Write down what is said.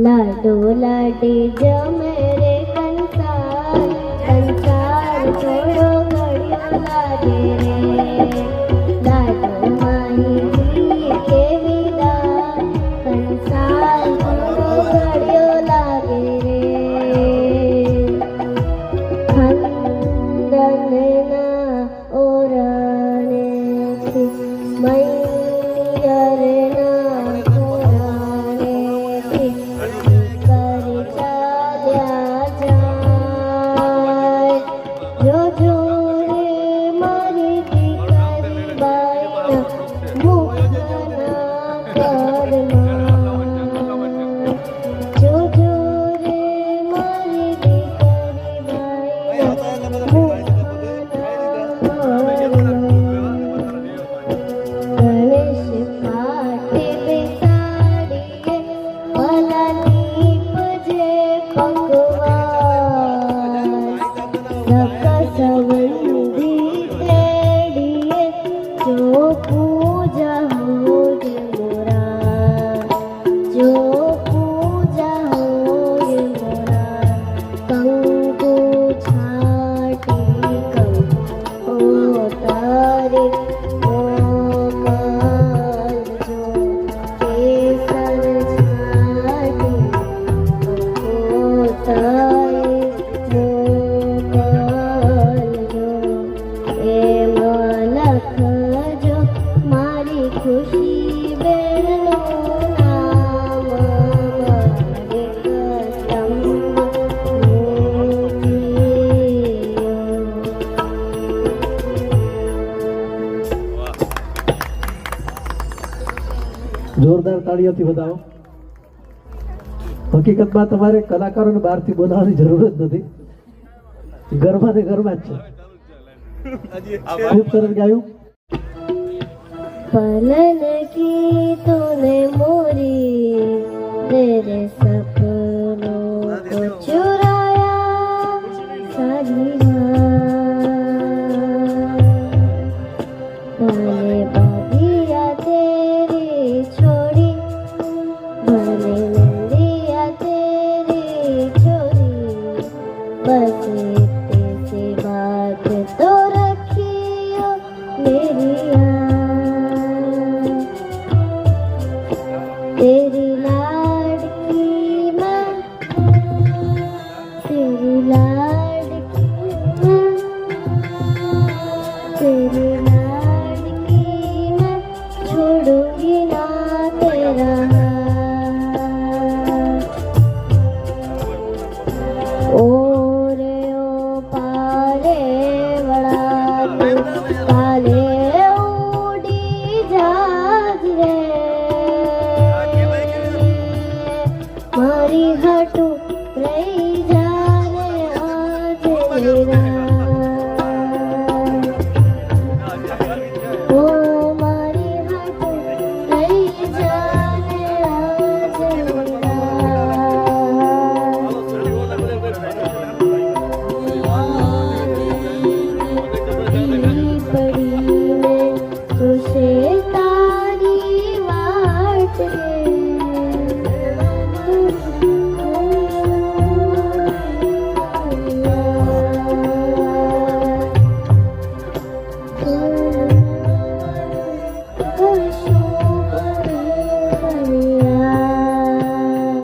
लाडो लाडी जमे रे कंसार कंसार छोड़ो घड़िया लागे रे लाडो माही जी के विदा कंसार छोड़ो घड़ियो लागे रे खंदन ना ओरने थी मैयर ना જોરદાર તાળીઓથી વધાવો. હકીકતમાં તમારે કલાકારોને બહારથી બોલાવવાની જરૂર જ નથી, ઘરમાં ને ઘરમાં જ છે. ખૂબ સરસ ગાયું. पलन की तूने मोरी तेरे सपनों को चुराया सारी भले बादिया तेरी छोड़ी भले नंदिया तेरी छोड़ी बस इतने से बात तो रखी हो मेरी तेरी लाडकी मैं तेरी लाडकी मैं तेरी लाडकी मैं छोड़ूंगी ना तेरा ओ रे ओ पारे बड़ा काले उड़ी जहाज रे मारी